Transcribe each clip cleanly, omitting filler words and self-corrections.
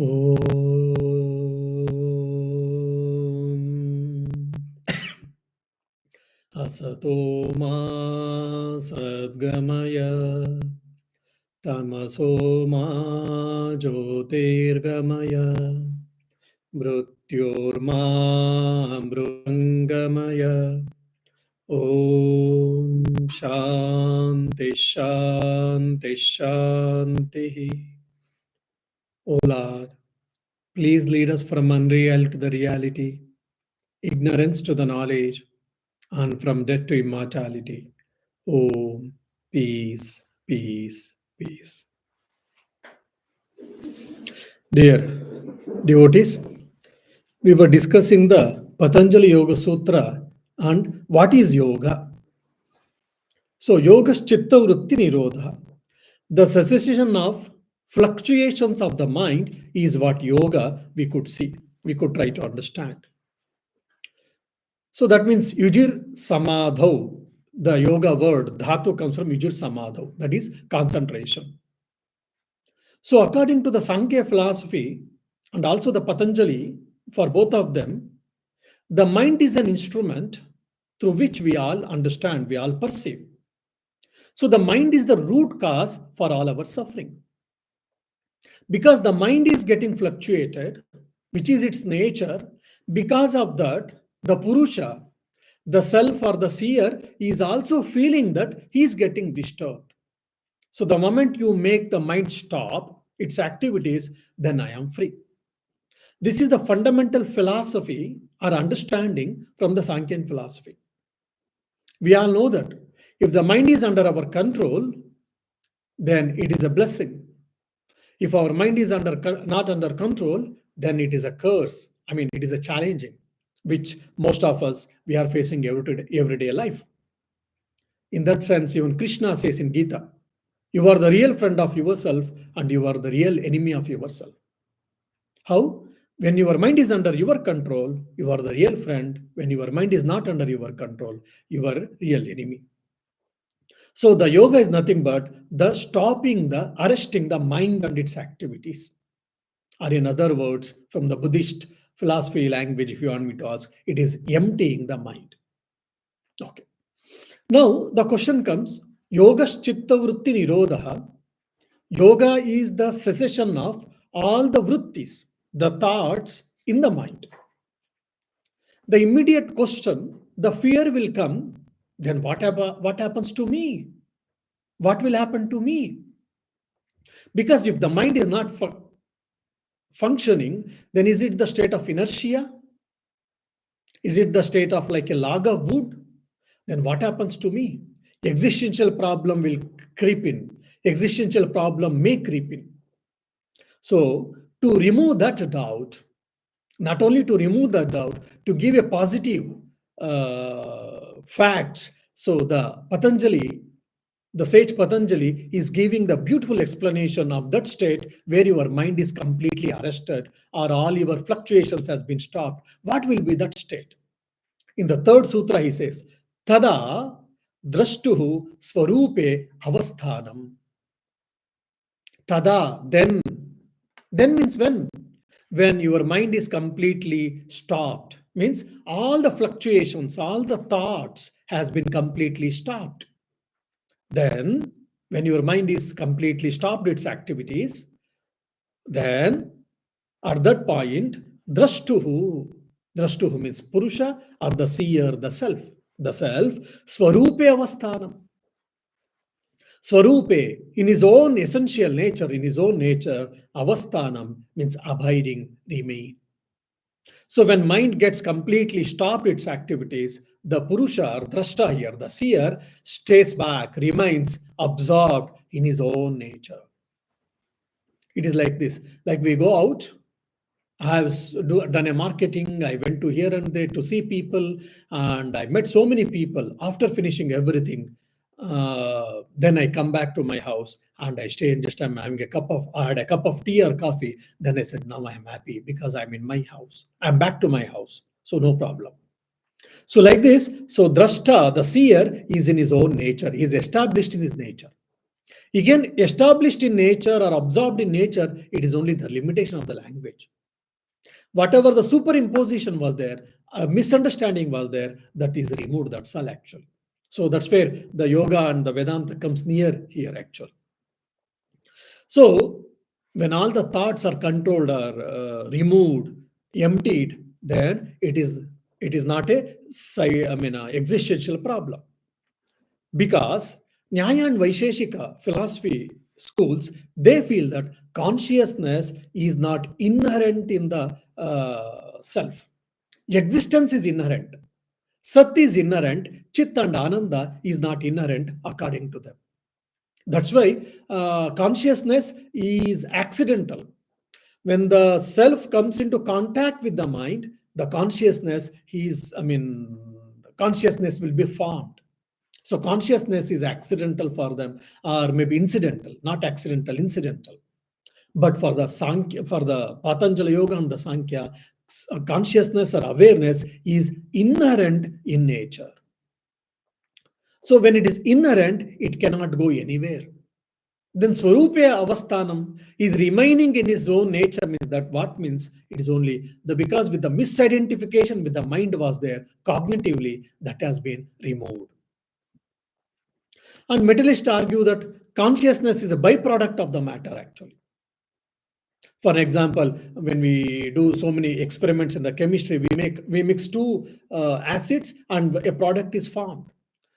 Om Asato Ma Sadgamaya Tamaso Ma Jyotirgamaya Mrityorma Mrutangamaya Om Shanti Shanti Shanti. O Lord, please lead us from unreal to the reality, ignorance to the knowledge, and from death to immortality. Om, peace, peace, peace. Dear devotees, we were discussing the Patanjali Yoga Sutra and what is yoga. So, yoga is chitta vritti nirodha. The cessation of fluctuations of the mind is what yoga we could see, we could try to understand. So that means yujir samadho. The yoga word dhatu comes from yujir samadho, that is concentration. So according to the Sankhya philosophy and also the Patanjali, for both of them, the mind is an instrument through which we all understand, we all perceive. So the mind is the root cause for all our suffering. Because the mind is getting fluctuated, which is its nature, because of that, the Purusha, the self or the seer, is also feeling that he is getting disturbed. So the moment you make the mind stop its activities, then I am free. This is the fundamental philosophy or understanding from the Sankhyan philosophy. We all know that if the mind is under our control, then it is a blessing. If our mind is not under control, then it is a curse. I mean, it is a challenging, which most of us we are facing everyday life. In that sense, even Krishna says in Gita, you are the real friend of yourself and you are the real enemy of yourself. How? When your mind is under your control, you are the real friend. When your mind is not under your control, you are real enemy. So the yoga is nothing but the arresting the mind and its activities. Or in other words, from the Buddhist philosophy language, if you want me to ask, it is emptying the mind. Okay. Now the question comes, yoga's chitta vritti nirodha. Yoga is the cessation of all the vrittis, the thoughts in the mind. The immediate question, the fear will come, then what happens to me? What will happen to me? Because if the mind is not functioning, then is it the state of inertia? Is it the state of like a log of wood? Then what happens to me? Existential problem will creep in. Existential problem may creep in. So to remove that doubt, not only to remove that doubt, to give a positive fact. So the sage Patanjali is giving the beautiful explanation of that state where your mind is completely arrested or all your fluctuations has been stopped. What will be that state? In the third sutra, he says, Tada drashtuhu swarupe avasthanam. Tada, then. Then means when? When your mind is completely stopped. Means all the fluctuations, all the thoughts has been completely stopped. Then, when your mind is completely stopped its activities, then at that point, drashtuhu means Purusha or the seer, the self, Swarupe avasthanam. Swarupe, in his own essential nature, avasthanam means abiding, remain. So when mind gets completely stopped its activities, the Purusha or Drashta here, the seer, stays back, remains absorbed in his own nature. It is like this. Like we go out, I have done a marketing, I went to here and there to see people, and I met so many people. After finishing everything, then I come back to my house and I stay and just I'm having I had a cup of tea or coffee. Then I said, now I am happy because I'm in my house. I'm back to my house. So no problem. So like this, so Drashta, the seer, is in his own nature, is established in his nature. Again, established in nature or absorbed in nature, it is only the limitation of the language. Whatever the superimposition was there, a misunderstanding was there, that is removed. That's all actually. So that's where the yoga and the Vedanta comes near here actually. So when all the thoughts are controlled or removed, emptied, then it is not a existential problem, because Nyaya and Vaisheshika philosophy schools, they feel that consciousness is not inherent in the self. Existence is inherent. Sat is inherent. Chit and Ananda is not inherent according to them. That's why consciousness is accidental. When the self comes into contact with the mind, the consciousness will be formed. So consciousness is accidental for them, or maybe incidental, not accidental, incidental. But for the Sankhya, for the Patanjala Yoga and the Sankhya, consciousness or awareness is inherent in nature. So when it is inherent, it cannot go anywhere. Then Swarupya Avasthanam is remaining in his own nature. Means that what means it is only the, because with the misidentification with the mind was there cognitively, that has been removed. And materialists argue that consciousness is a byproduct of the matter actually. For example, when we do so many experiments in the chemistry, we mix two acids and a product is formed.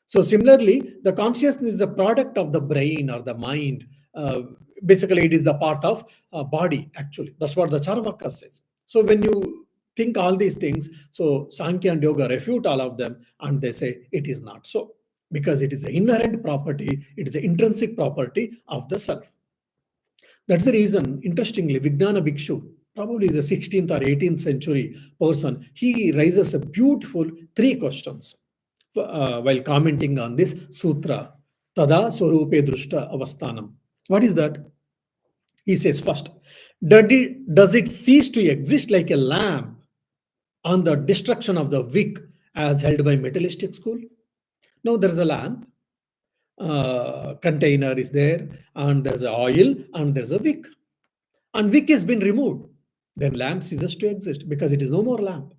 So similarly, the consciousness is a product of the brain or the mind. Basically, it is the part of body actually. That's what the Charvaka says. So when you think all these things, so Sankhya and Yoga refute all of them, and they say it is not so, because it is an inherent property, it is an intrinsic property of the self. That's the reason, interestingly, Vijnana Bhikshu, probably the 16th or 18th century person, he raises a beautiful three questions while commenting on this sutra, Tada Swarupe Drushta Avasthanam. What is that? He says first, does it cease to exist like a lamp on the destruction of the wick as held by materialistic school? Now there is a lamp, container is there, and there's a oil, and there's a wick. And wick has been removed. Then lamp ceases to exist because it is no more lamp.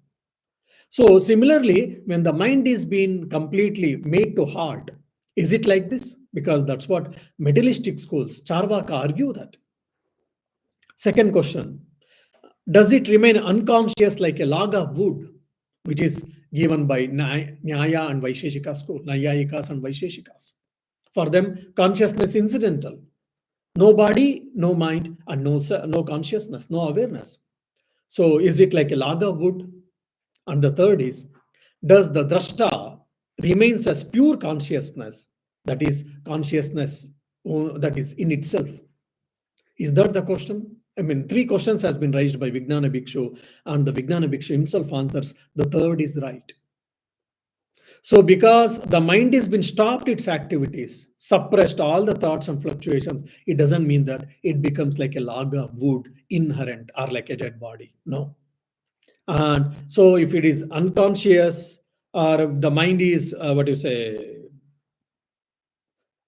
So similarly, when the mind is being completely made to halt, is it like this? Because that's what materialistic schools, Charvaka, argue that. Second question, does it remain unconscious like a log of wood, which is given by Nyaya and Vaisheshika school, Nayayikas and Vaisheshikas? For them, consciousness incidental. No body, no mind, and no consciousness, no awareness. So is it like a log of wood? And the third is, does the drashta remains as pure consciousness, that is consciousness that is in itself? Is that the question? Three questions has been raised by Vijnana Bhikshu, and the Vijnana Bhikshu himself answers the third is right. So because the mind has been stopped its activities, suppressed all the thoughts and fluctuations, it doesn't mean that it becomes like a log of wood, inherent, or like a dead body. No. And so if it is unconscious, or if the mind is,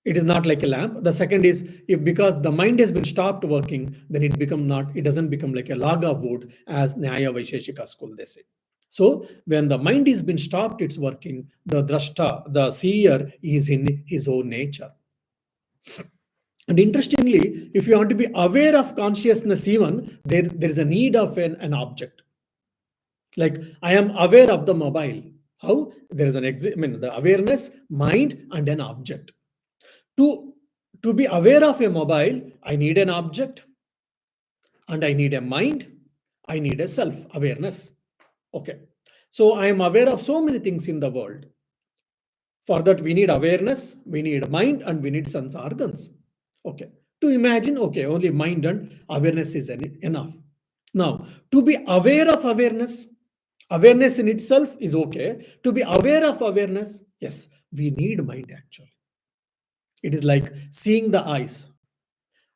it is not like a lamp. The second is, if because the mind has been stopped working, then it doesn't become like a log of wood, as Nyaya Vaisheshika school they say. So when the mind has been stopped its working, the drashta, the seer, is in his own nature. And interestingly, if you want to be aware of consciousness, even there is a need of an object. Like I am aware of the mobile. How? There is the awareness, mind, and an object. To be aware of a mobile, I need an object, and I need a mind, I need a self-awareness. Okay. So I am aware of so many things in the world. For that, we need awareness, we need mind, and we need sense organs. Okay. To imagine, okay, only mind and awareness is enough. Now, to be aware of awareness in itself is okay. To be aware of awareness, yes, we need mind actually. It is like seeing the eyes.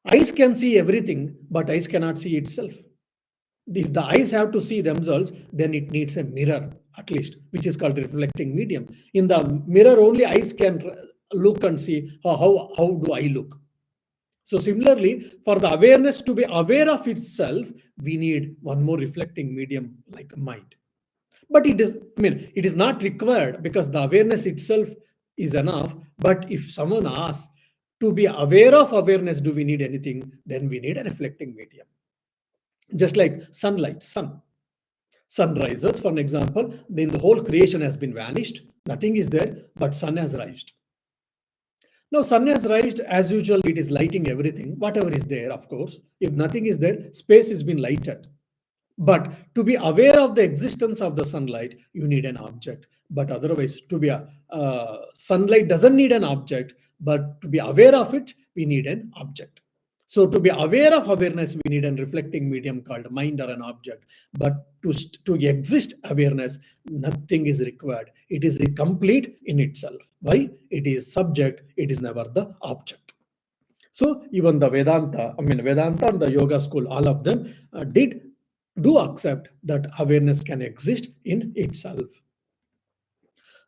Eyes can see everything, but eyes cannot see itself. If the eyes have to see themselves, then it needs a mirror, at least, which is called reflecting medium. In the mirror, only eyes can look and see how do I look. So similarly, for the awareness to be aware of itself, we need one more reflecting medium like mind. But it is not required because the awareness itself is enough. But if someone asks to be aware of awareness, do we need anything? Then we need a reflecting medium. Just like sunlight, sun rises, for an example, then the whole creation has been vanished. Nothing is there, but sun has rised. Now, sun has rised as usual, it is lighting everything, whatever is there, of course. If nothing is there, space has been lighted. But to be aware of the existence of the sunlight, you need an object. But otherwise, to be a sunlight doesn't need an object, but to be aware of it, we need an object. So to be aware of awareness, we need a reflecting medium called mind or an object. But to exist awareness, nothing is required. It is complete in itself. Why? It is subject, it is never the object. So even the Vedanta and the yoga school, all of them do accept that awareness can exist in itself.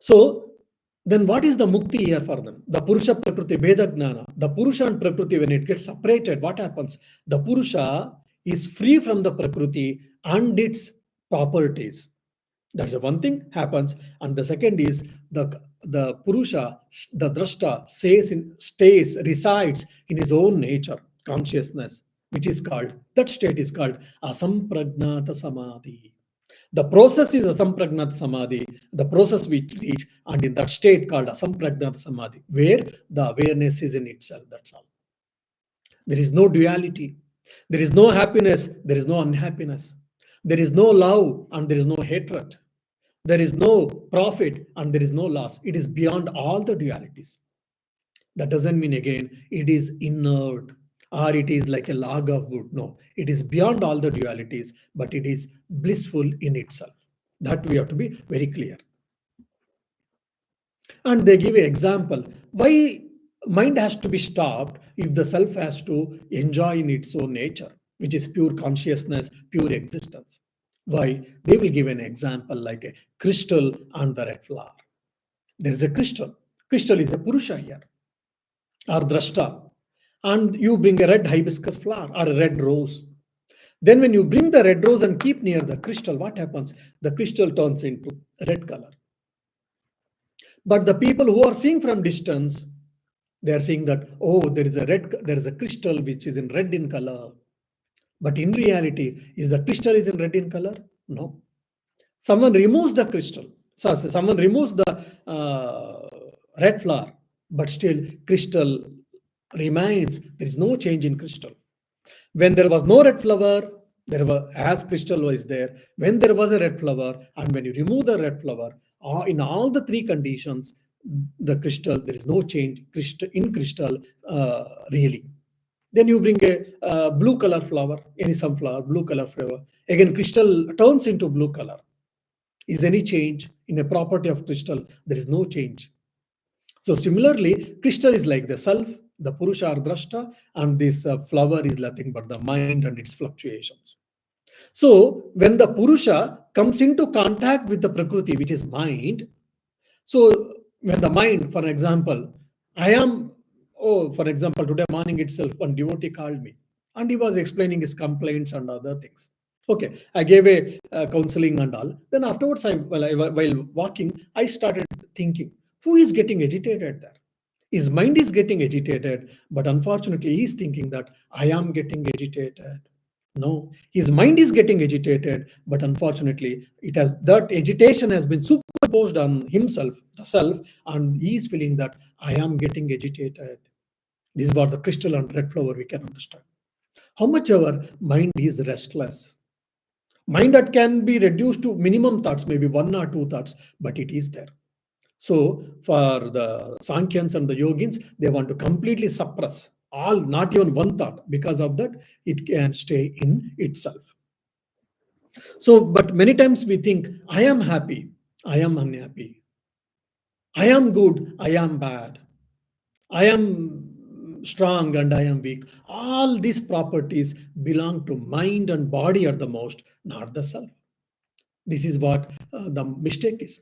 So then what is the mukti here for them? The Purusha Prakriti Veda Gnana. The Purusha and Prakriti, when it gets separated, what happens? The Purusha is free from the Prakriti and its properties. That's the one thing happens. And the second is the Purusha, the Drashta, resides in his own nature, consciousness, which is called, that state is called Asampragnata Samadhi. The process is Asampragnata Samadhi, the process we reach, and in that state called Asampragnata Samadhi, where the awareness is in itself, that's all. There is no duality. There is no happiness, there is no unhappiness. There is no love and there is no hatred. There is no profit and there is no loss. It is beyond all the dualities. That doesn't mean, again, it is inert or it is like a log of wood. No, it is beyond all the dualities, but it is blissful in itself. That we have to be very clear. And they give an example why mind has to be stopped if the self has to enjoy in its own nature, which is pure consciousness, pure existence. Why? They will give an example like a crystal and the red flower. There is a crystal. Crystal is a Purusha here, or Drashta. And you bring a red hibiscus flower or a red rose. Then when you bring the red rose and keep near the crystal, what happens? The crystal turns into red color. But the people who are seeing from distance, they are seeing that, oh, there is a crystal which is in red in color. But in reality, is the crystal is in red in color? No. Someone removes the crystal. So someone removes the red flower, but still crystal remains. There is no change in crystal. When there was no red flower, as crystal was there. When there was a red flower, and when you remove the red flower, in all the three conditions, the crystal, there is no change in crystal really. Then you bring a blue color flower, any sunflower, blue color flower. Again, crystal turns into blue color. Is any change in a property of crystal? There is no change. So similarly, crystal is like the self, the Purusha or Drashta, and this flower is nothing but the mind and its fluctuations. So when the Purusha comes into contact with the Prakriti, which is mind, so when the mind, for example, for example, today morning itself, one devotee called me and he was explaining his complaints and other things. Okay, I gave a counseling and all. Then afterwards, while walking, I started thinking, who is getting agitated there? His mind is getting agitated, but unfortunately, he is thinking that I am getting agitated. No, his mind is getting agitated, but unfortunately, that agitation has been superimposed on himself, the self, and he is feeling that I am getting agitated. This is what the crystal and red flower we can understand. How much our mind is restless. Mind that can be reduced to minimum thoughts, maybe one or two thoughts, but it is there. So for the Sankhyans and the Yogins, they want to completely suppress all, not even one thought. Because of that, it can stay in itself. So, but many times we think, I am happy, I am unhappy, I am good, I am bad, I am strong and I am weak. All these properties belong to mind and body at the most, not the self. This is what the mistake is.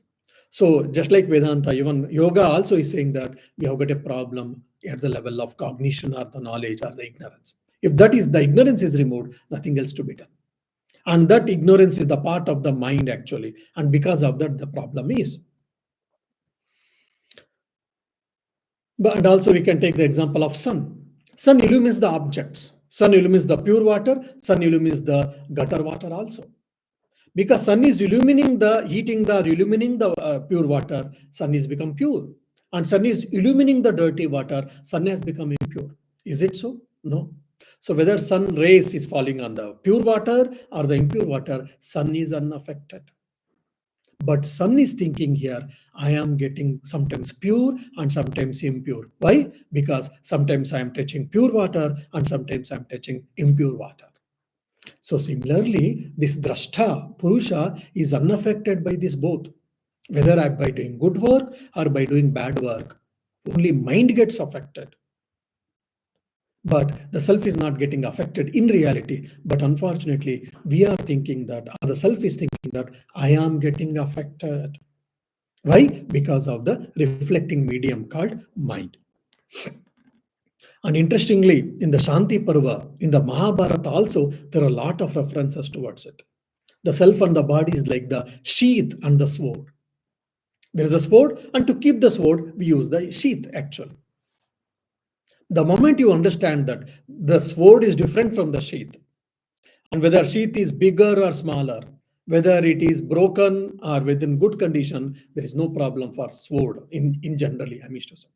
So just like Vedanta, even yoga also is saying that we have got a problem. at the level of cognition or the knowledge or the ignorance. If that is the ignorance is removed, nothing else to be done. And that ignorance is the part of the mind actually. And because of that, the problem is. And also we can take the example of sun. Sun illumines the objects. Sun illumines the pure water. Sun illumines the gutter water also. Because sun is illumining the heating the illumining the pure water, sun is become pure. And sun is illumining the dirty water, sun has become impure. Is it so? No. So whether sun rays is falling on the pure water or the impure water, sun is unaffected. But sun is thinking here, I am getting sometimes pure and sometimes impure. Why? Because sometimes I am touching pure water and sometimes I am touching impure water. So similarly, this drashta, Purusha, is unaffected by this both. Whether I by doing good work or by doing bad work, only mind gets affected. But the self is not getting affected in reality. But unfortunately, we are thinking that, or the self is thinking that I am getting affected. Why? Because of the reflecting medium called mind. And interestingly, in the Shanti Parva, in the Mahabharata also, there are a lot of references towards it. The self and the body is like the sheath and the sword. There is a sword, and to keep the sword, we use the sheath actually. The moment you understand that the sword is different from the sheath, and whether sheath is bigger or smaller, whether it is broken or within good condition, there is no problem for sword in generally, I mean to say.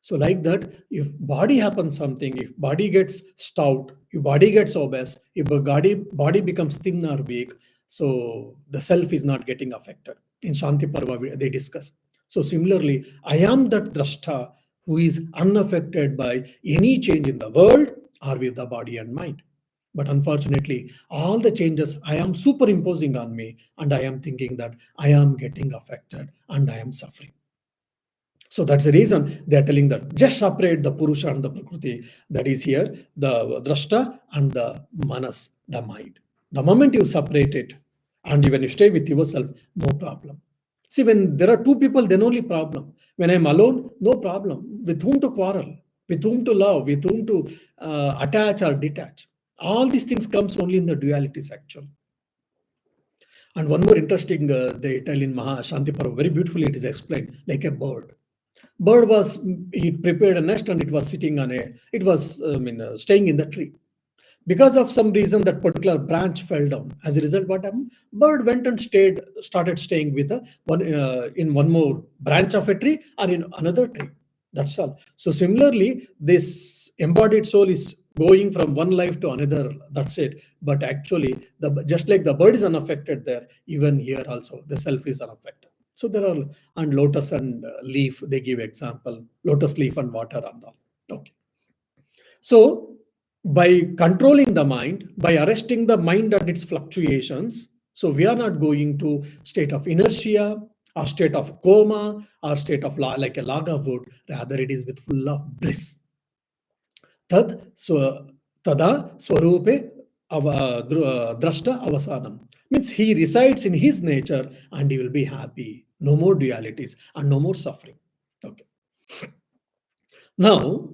So like that, if body happens something, if body gets stout, if body gets obese, if body becomes thin or weak, so the self is not getting affected. In Shanti Parva, they discuss. So similarly, I am that drashta who is unaffected by any change in the world or with the body and mind. But unfortunately, all the changes I am superimposing on me, and I am thinking that I am getting affected and I am suffering. So that's the reason they are telling that just separate the Purusha and the Prakriti. That is here, the Drashta and the Manas, the mind. The moment you separate it and when you stay with yourself, no problem. See, when there are two people, then only problem. When I'm alone, no problem. With whom to quarrel, with whom to love, with whom to attach or detach. All these things comes only in the dualities actually. And one more interesting, they tell in Maha Shanti Parva, very beautifully it is explained, like a bird. Bird was, he prepared a nest and it was sitting on it was, staying in the tree. Because of some reason, that particular branch fell down. As a result, what happened? Bird went and started staying with in one more branch of a tree or in another tree. That's all. So similarly, this embodied soul is going from one life to another. That's it. But actually, just like the bird is unaffected there, even here also the self is unaffected. So there are, and lotus and leaf, they give example, lotus leaf and water and all. Okay. So by controlling the mind, by arresting the mind and its fluctuations, so we are not going to state of inertia or state of coma or state of like a log of wood, rather it is with full of bliss. Tad tada swarupe drashta avasanam. Means he resides in his nature and he will be happy. No more dualities and no more suffering. Okay. Now,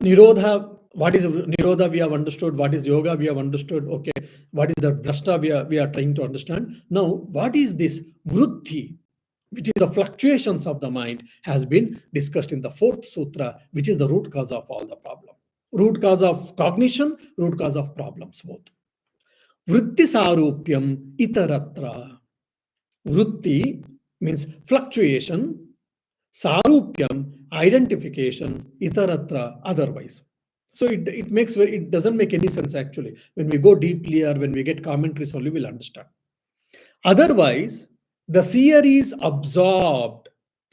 Nirodha, what is Nirodha we have understood, what is yoga we have understood, okay, what is the drashta we are trying to understand. Now, what is this vritti, which is the fluctuations of the mind, has been discussed in the fourth sutra, which is the root cause of all the problem. Root cause of cognition, root cause of problems both. Vritti sarupyam itaratra. Vritti means fluctuation, sarupyam, identification, itaratra, otherwise. So it doesn't make any sense actually. When we go deeply or when we get commentaries only, we'll understand. Otherwise, the seer is absorbed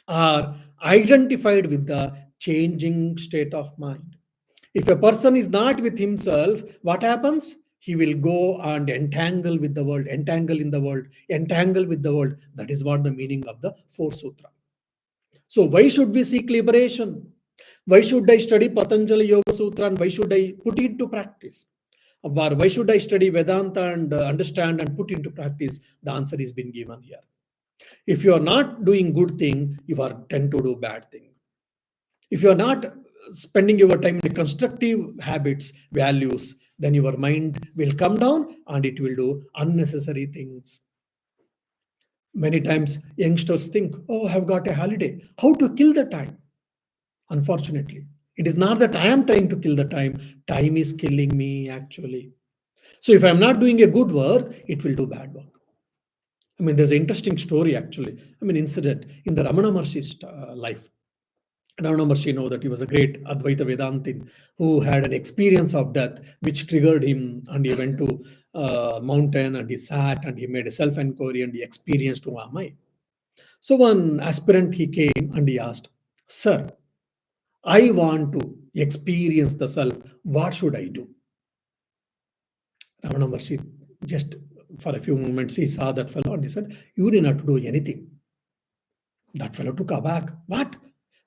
or identified with the changing state of mind. If a person is not with himself, what happens? He will go and entangle with the world, entangle in the world, entangle with the world. That is what the meaning of the fourth sutra. So why should we seek liberation? Why should I study Patanjala Yoga Sutra and why should I put it into practice? Why should I study Vedanta and understand and put into practice? The answer is been given here. If you are not doing good thing, you are tend to do bad thing. If you are not spending your time in constructive habits, values, then your mind will come down and it will do unnecessary things. Many times youngsters think, oh, I've got a holiday. How to kill the time? Unfortunately, it is not that I am trying to kill the time. Time is killing me actually. So if I'm not doing a good work, it will do bad work. I mean, there's an interesting story actually. I mean, incident in the Ramana Maharshi's life. Ramana Maharshi know that he was a great Advaita Vedantin who had an experience of death, which triggered him, and he went to mountain and he sat and he made a self-inquiry and he experienced who am I. So one aspirant he came and he asked, "Sir, I want to experience the self. What should I do?" Ramana Maharshi just for a few moments he saw that fellow and he said, "You need not to do anything." That fellow took aback. What?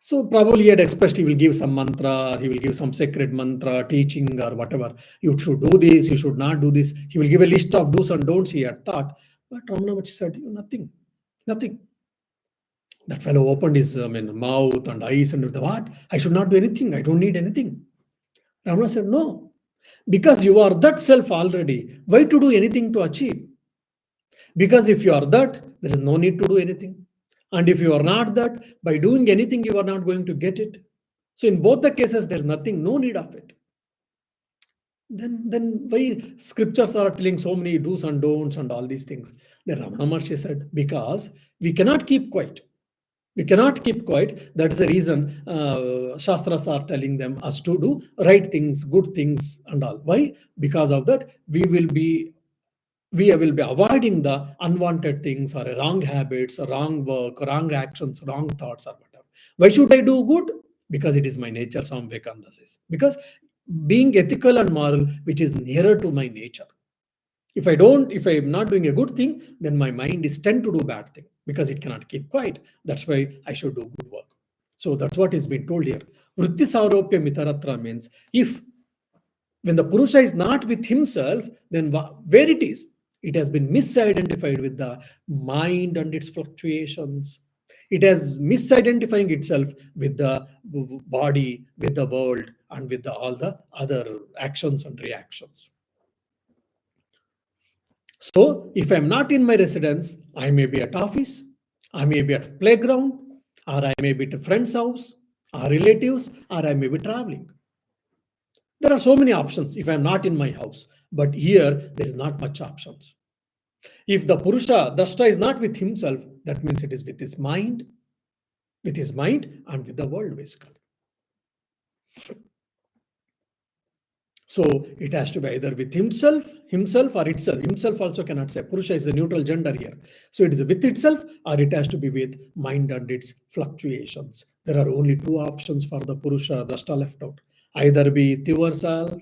So probably he had expressed he will give some mantra, he will give some sacred mantra, teaching or whatever. You should do this, you should not do this. He will give a list of do's and don'ts, he had thought. But Ramana Maharshi said, nothing, nothing. That fellow opened his mouth and eyes and what? I should not do anything. I don't need anything. Ramana said, no, because you are that self already. Why to do anything to achieve? Because if you are that, there is no need to do anything. And if you are not that, by doing anything, you are not going to get it. So in both the cases, there's nothing, no need of it. Then why scriptures are telling so many do's and don'ts and all these things? Then Ramana Maharshi said, because we cannot keep quiet. We cannot keep quiet. That is the reason Shastras are telling them us to do right things, good things and all. Why? Because of that, we will be avoiding the unwanted things or wrong habits, or wrong work, wrong actions, wrong thoughts, or whatever. Why should I do good? Because it is my nature, Swami Vivekananda says. Because being ethical and moral, which is nearer to my nature. If I'm not doing a good thing, then my mind is tend to do bad thing because it cannot keep quiet. That's why I should do good work. So that's what is being told here. Vritti Sauropya Mitaratra means if when the Purusha is not with himself, then where it is? It has been misidentified with the mind and its fluctuations. It has misidentifying itself with the body, with the world, and with all the other actions and reactions. So if I'm not in my residence, I may be at office, I may be at playground, or I may be at a friend's house, or relatives, or I may be traveling. There are so many options if I'm not in my house. But here, there is not much options. If the Purusha, Drashta is not with himself, that means it is with his mind and with the world, basically. So it has to be either with himself or itself. Himself also cannot say. Purusha is the neutral gender here. So it is with itself or it has to be with mind and its fluctuations. There are only two options for the Purusha, Drashta left out. Either be with yourself,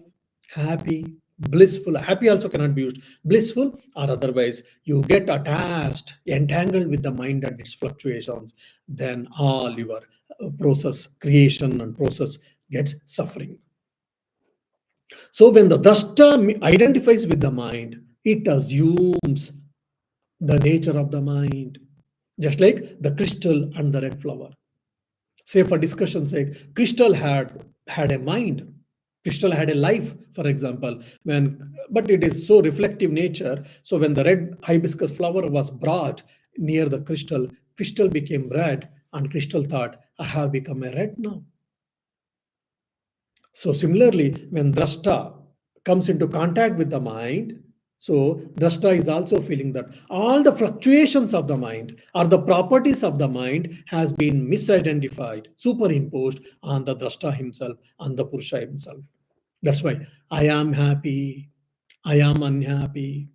happy, blissful. Happy also cannot be used. Blissful, or otherwise you get attached, entangled with the mind and its fluctuations. Then all your process, creation and process gets suffering. So when the drashta identifies with the mind, it assumes the nature of the mind, just like the crystal and the red flower. Say for discussion's sake, crystal had a mind, crystal had a life, for example, but it is so reflective nature. So when the red hibiscus flower was brought near the crystal, crystal became red, and crystal thought, I have become a red now. So similarly, when drashta comes into contact with the mind, so drashta is also feeling that all the fluctuations of the mind or the properties of the mind has been misidentified, superimposed on the drashta himself, on the Purusha himself. That's why I am happy, I am unhappy,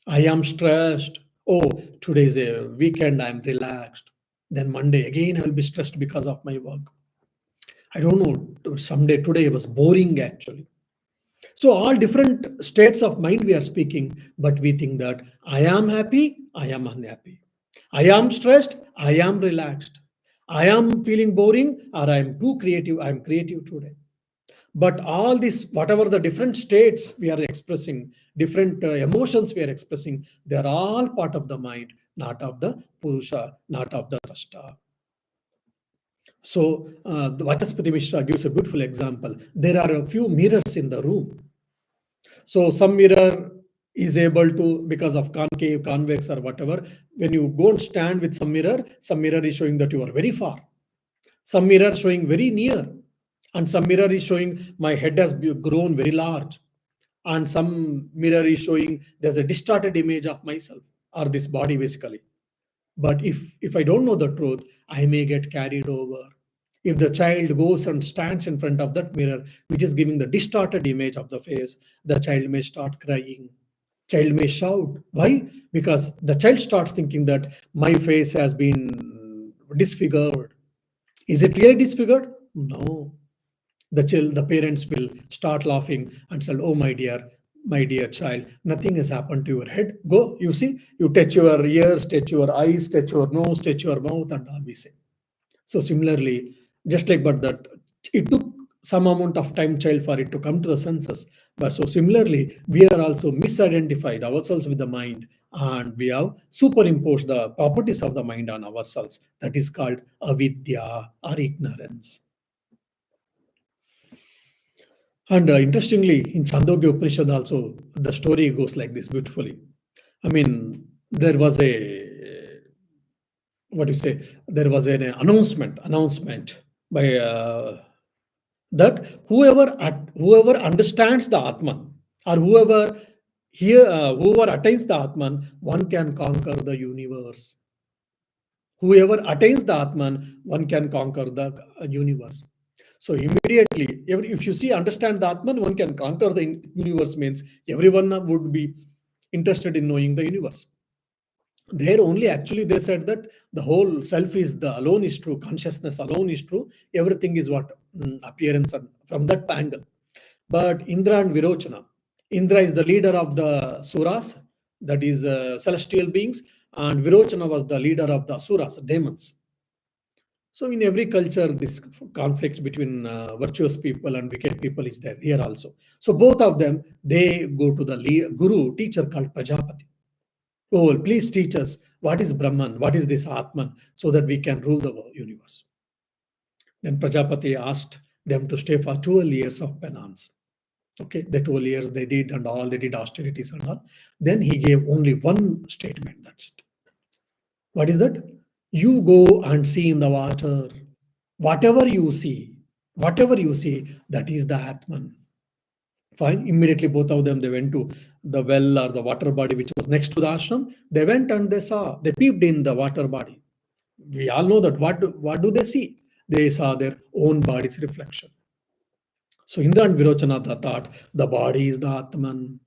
I am stressed. Oh, today is a weekend, I'm relaxed. Then Monday again I will be stressed because of my work. I don't know, someday today was boring actually. So all different states of mind we are speaking, but we think that I am happy, I am unhappy. I am stressed, I am relaxed. I am feeling boring, or I am too creative, I am creative today. But all this, whatever the different states we are expressing, different emotions we are expressing, they are all part of the mind, not of the Purusha, not of the Drashta. The Vachaspati Mishra gives a beautiful example. There are a few mirrors in the room. So some mirror is able to, because of concave, convex, or whatever, when you go and stand with some mirror is showing that you are very far. Some mirror showing very near. And some mirror is showing my head has grown very large. And some mirror is showing there's a distorted image of myself or this body basically. But if I don't know the truth, I may get carried over. If the child goes and stands in front of that mirror, which is giving the distorted image of the face, the child may start crying. Child may shout. Why? Because the child starts thinking that my face has been disfigured. Is it really disfigured? No. The parents will start laughing and say, "Oh, my dear child, nothing has happened to your head. Go, you see, you touch your ears, touch your eyes, touch your nose, touch your mouth," and all we say. So similarly, just like but that, it took some amount of time, child, for it to come to the senses. But so similarly, we are also misidentified ourselves with the mind, and we have superimposed the properties of the mind on ourselves. That is called avidya or ignorance. And interestingly, in Chandogya Upanishad also, the story goes like this beautifully. I mean, there was a, what do you say, there was an announcement by that whoever understands the Atman, or whoever attains the Atman, one can conquer the universe. Whoever attains the Atman, one can conquer the universe. So immediately, if you see, understand the Atman, one can conquer the universe means everyone would be interested in knowing the universe. There only actually they said that the whole self is the alone is true, consciousness alone is true, everything is what appearance, and from that angle. But Indra and Virochana, Indra is the leader of the Suras, that is celestial beings, and Virochana was the leader of the Asuras, demons. So in every culture, this conflict between virtuous people and wicked people is there here also. So both of them, they go to the guru, teacher called Prajapati. Oh, please teach us what is Brahman, what is this Atman, so that we can rule the universe. Then Prajapati asked them to stay for 12 years of penance. Okay, the 12 years they did and all, they did austerities and all. Then he gave only one statement, that's it. What is that? You go and see in the water. Whatever you see, that is the Atman. Fine. Immediately, both of them, they went to the well or the water body which was next to the ashram. They went and they peeped in the water body. We all know that what do they see? They saw their own body's reflection. So Indra and Virochana thought the body is the Atman.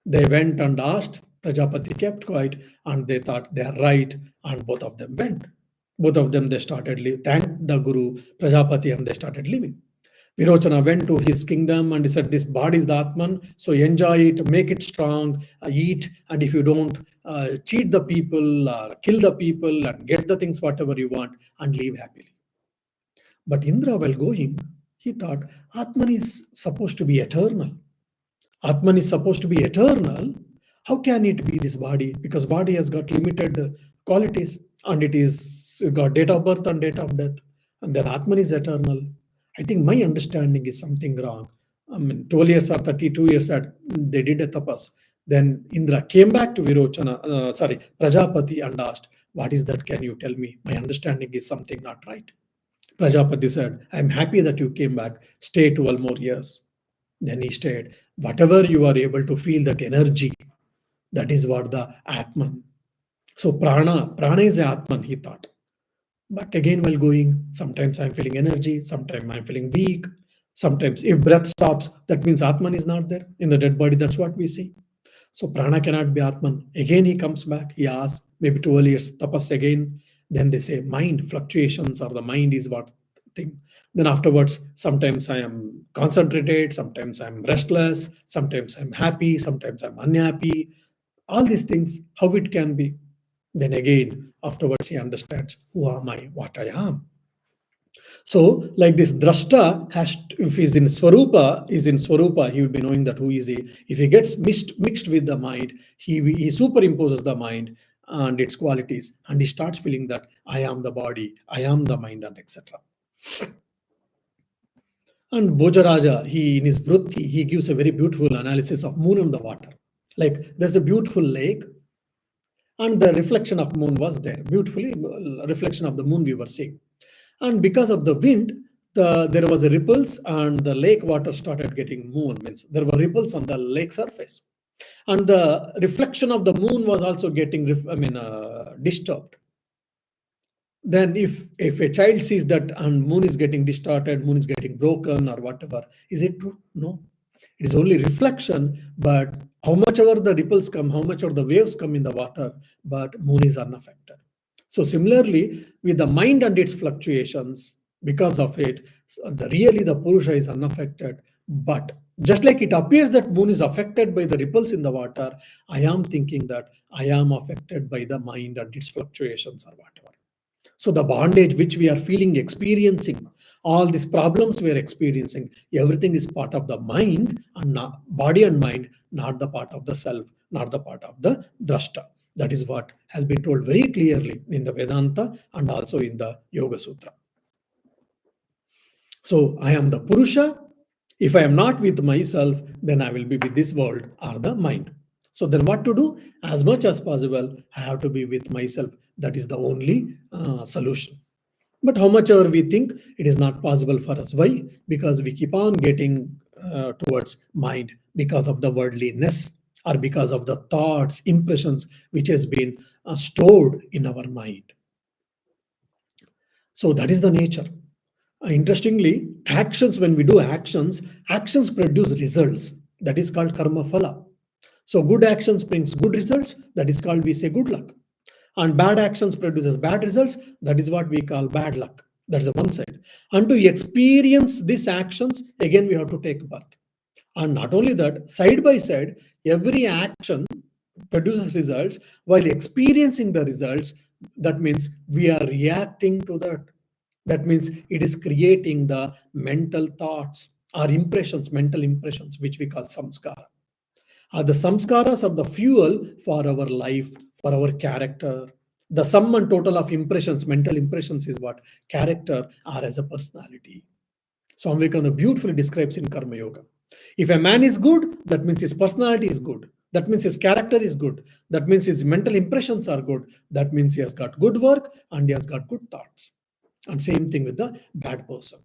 They went and asked. Prajapati kept quiet, and they thought they are right, and both of them went. Both of them, they started thanked the Guru, Prajapati, and they started living. Virochana went to his kingdom and he said, "This body is the Atman, so enjoy it, make it strong, eat, and if you don't, cheat the people, kill the people, and get the things whatever you want, and live happily." But Indra, while going, he thought Atman is supposed to be eternal. Atman is supposed to be eternal. How can it be this body? Because body has got limited qualities, and it is got date of birth and date of death. And then Atman is eternal. I think my understanding is something wrong. I mean, 12 years or 32 years that they did a tapas. Then Indra came back to Prajapati, and asked, "What is that? Can you tell me? My understanding is something not right." Prajapati said, "I'm happy that you came back. Stay 12 more years." Then he stayed. Whatever you are able to feel, that energy, that is what the Atman. So prana is Atman, he thought. But again, while going, sometimes I'm feeling energy, sometimes I'm feeling weak. Sometimes if breath stops, that means Atman is not there. In the dead body, that's what we see. So prana cannot be Atman. Again, he comes back, he asks, maybe 12 years, tapas again. Then they say mind fluctuations, or the mind is what thing. Then afterwards, sometimes I am concentrated, sometimes I'm restless, sometimes I'm happy, sometimes I'm unhappy. All these things, how it can be. Then again, afterwards, he understands, who am I, what I am. So, like this drashta if he's in Swarupa, he will be knowing that who is he. If he gets mixed with the mind, he superimposes the mind, and its qualities, and he starts feeling that I am the body, I am the mind, and etc. And Bojaraja, he in his Vritti, he gives a very beautiful analysis of moon and the water. Like there's a beautiful lake, and the reflection of moon was there. Beautifully, reflection of the moon we were seeing. And because of the wind, there was a ripples, and the lake water started getting moon. Means there were ripples on the lake surface, and the reflection of the moon was also getting, disturbed. Then if a child sees that and moon is getting distorted, moon is getting broken or whatever, is it true? No, it is only reflection. But how much ever the ripples come, how much ever the waves come in the water, but moon is unaffected. So similarly with the mind and its fluctuations, because of it, really the purusha is unaffected. But just like it appears that moon is affected by the ripples in the water, I am thinking that I am affected by the mind and its fluctuations or whatever. So the bondage which we are feeling, experiencing, all these problems we are experiencing, everything is part of the mind and not body and mind, not the part of the self, not the part of the drashta. That is what has been told very clearly in the Vedanta and also in the Yoga Sutra. So I am the Purusha. If I am not with myself, then I will be with this world or the mind. So then what to do? As much as possible, I have to be with myself. That is the only solution. But how much ever we think, it is not possible for us. Why? Because we keep on getting towards mind because of the worldliness or because of the thoughts, impressions which has been stored in our mind. So that is the nature. Interestingly, actions, when we do actions, actions produce results. That is called karma phala. So good actions brings good results. That is called, we say, good luck. And bad actions produces bad results. That is what we call bad luck. That's the one side. And to experience these actions, again, we have to take birth. And not only that, side by side, every action produces results. While experiencing the results, that means we are reacting to that. That means it is creating the mental thoughts or impressions, mental impressions, which we call samskara. The samskaras are the fuel for our life, for our character. The sum and total of impressions, mental impressions, is what character or as a personality. Swami Vivekananda beautifully describes in Karma Yoga. If a man is good, that means his personality is good. That means his character is good. That means his mental impressions are good. That means he has got good work and he has got good thoughts. And same thing with the bad person.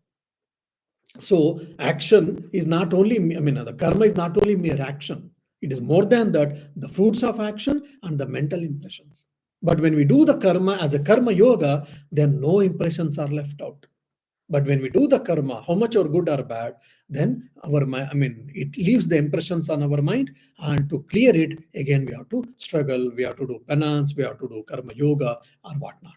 So action is not only, the karma is not only mere action. It is more than that, the fruits of action and the mental impressions. But when we do the karma as a karma yoga, then no impressions are left out. But when we do the karma, how much or good or bad, then it leaves the impressions on our mind, and to clear it, again, we have to struggle, we have to do penance, we have to do karma yoga or whatnot.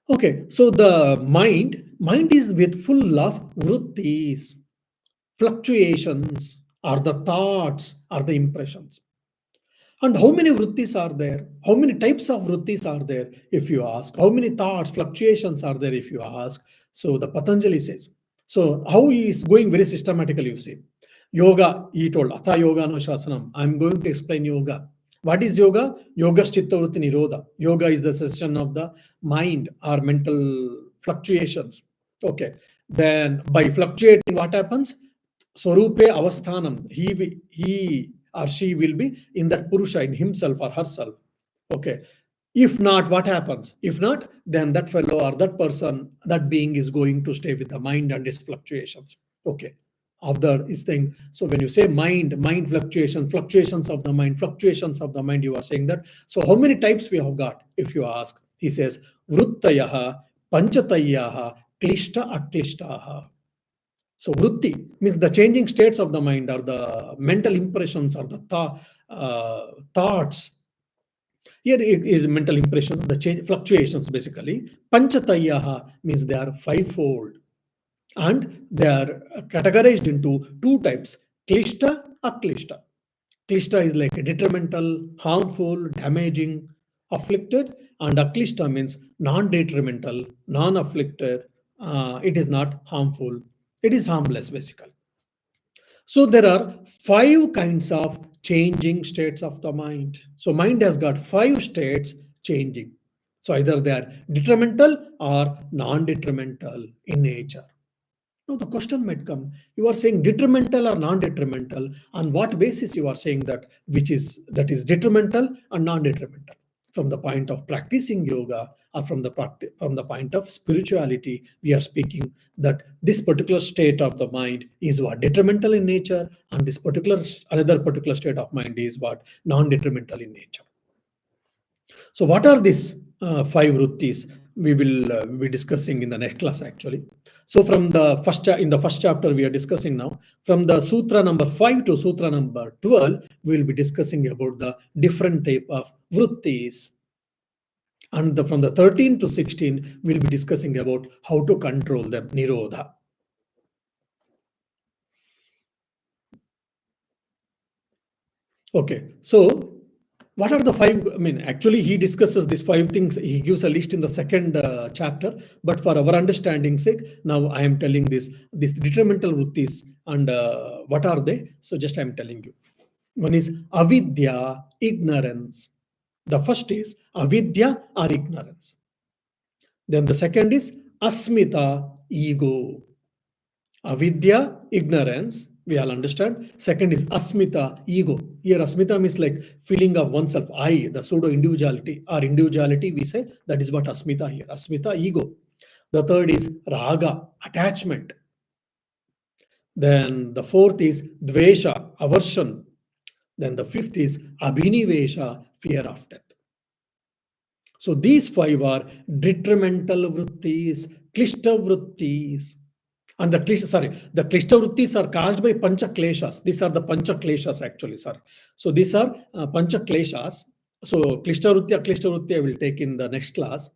Okay, so the mind is with full of vrittis, fluctuations, or the thoughts, or the impressions. And how many vrittis are there? How many types of vrittis are there, if you ask? How many thoughts, fluctuations are there, if you ask? So the Patanjali says. So how he is going very systematically, you see. Yoga, he told, Atha Yoga no Shasanam. I'm going to explain yoga. What is yoga? Yoga Chitta Vritti Nirodha. Yoga is the cessation of the mind or mental fluctuations. Okay. Then by fluctuating, what happens? Swarupe avasthanam. He or she will be in that Purusha, in himself or herself. Okay. If not, what happens? If not, then that fellow or that person, that being is going to stay with the mind and its fluctuations. Okay. Of the is thing. So when you say mind fluctuations of the mind, you are saying that. So how many types we have got? If you ask, he says, Vruttayaha, Panchatayaha, Klishta, Aklishtaha. So vritti means the changing states of the mind or the mental impressions or the thoughts. Here it is mental impressions, the change fluctuations basically. Panchatayaha means they are fivefold. And they are categorized into two types, klishta, aklishta. Klishta is like a detrimental, harmful, damaging, afflicted, and aklishta means non-detrimental, non-afflicted. It is not harmful. It is harmless basically. So there are five kinds of changing states of the mind. So mind has got 5 states changing. So either they are detrimental or non-detrimental in nature. Now the question might come, you are saying detrimental or non-detrimental. On what basis you are saying that that is detrimental and non-detrimental? From the point of practicing yoga or from the point of spirituality, we are speaking that this particular state of the mind is what detrimental in nature, and this another particular state of mind is what non-detrimental in nature. So what are these 5 vrittis? We will be discussing in the next class actually. So from the in the first chapter we are discussing now, from the sutra number 5 to sutra number 12, we will be discussing about the different type of vrittis. And from the 13 to 16, we'll be discussing about how to control them, nirodha. Okay, so what are the 5? I mean, actually, he discusses these 5 things. He gives a list in the second chapter. But for our understanding sake, now I am telling these detrimental vrittis, and what are they? So just I am telling you. One is avidya, ignorance. The first is avidya or ignorance. Then the second is asmita, ego. Avidya, ignorance, we all understand. Second is asmita, ego. Here asmita means like feeling of oneself, I, the pseudo individuality or individuality, we say that is what asmita here. Asmita, ego. The third is raga, attachment. Then the fourth is dvesha, aversion. Then the fifth is abhinivesha, fear of death. So these 5 are detrimental vrittis, klishta vrittis. And the klishta vrittis are caused by pancha kleshas. These are the pancha kleshas actually, sir. So these are pancha kleshas. So klishta vritti I will take in the next class.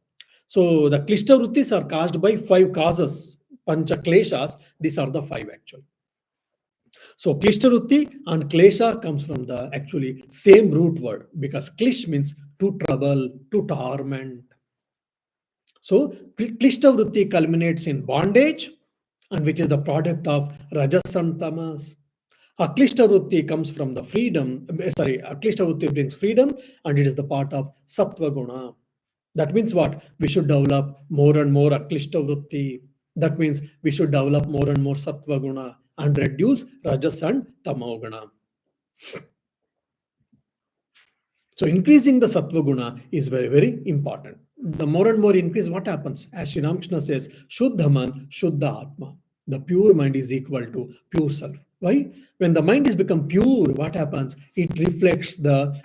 So the klishta vrittis are caused by 5 causes. Pancha kleshas, these are the 5 actually. So klishta vritti and klesha comes from the actually same root word, because klish means to trouble, to torment. So klishta vritti culminates in bondage, and which is the product of rajas and tamas. Aklishta vritti comes from the freedom. Aklishta vritti brings freedom, and it is the part of sattva guna. That means what? We should develop more and more aklishta vritti. That means we should develop more and more sattva guna and reduce rajas and tamo guna. So increasing the sattva guna is very, very important. The more and more increase, what happens? As Sri Ramakrishna says, Shuddha man, Shuddha Atma. The pure mind is equal to pure self. Why? When the mind is become pure, what happens? It reflects the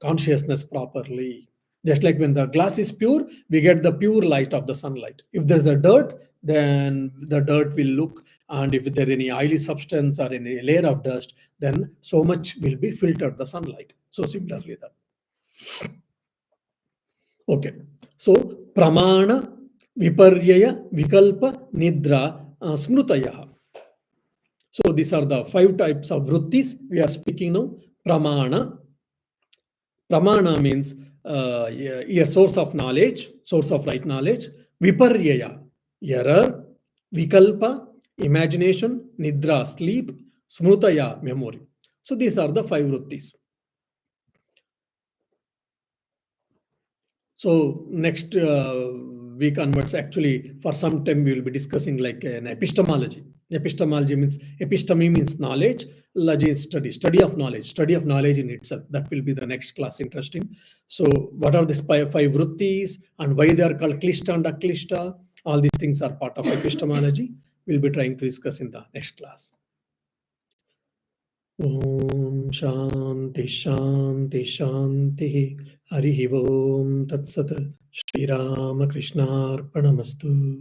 consciousness properly. Just like when the glass is pure, we get the pure light of the sunlight. If there's a dirt, then the dirt will look, and if there any oily substance or any layer of dust, then so much will be filtered the sunlight. So similarly that. Okay. So pramana, viparyaya, vikalpa, nidra, smrutaya. So these are the 5 types of vrittis we are speaking now. Pramana. Pramana means a source of knowledge, source of right knowledge. Viparyaya, error. Vikalpa, imagination. Nidra, sleep. Smrutaya, memory. So these are the 5 vrittis. So next week onwards, actually, for some time we will be discussing like an epistemology. Epistemology means, episteme means knowledge, logy is study of knowledge in itself. That will be the next class, interesting. So what are these 5 vrittis and why they are called klishta and aklishta? All these things are part of epistemology. We'll be trying to discuss in the next class. Om Shanti Shanti Shanti Harihi Om Tat Sat Shri Ramakrishna Arpanamastu.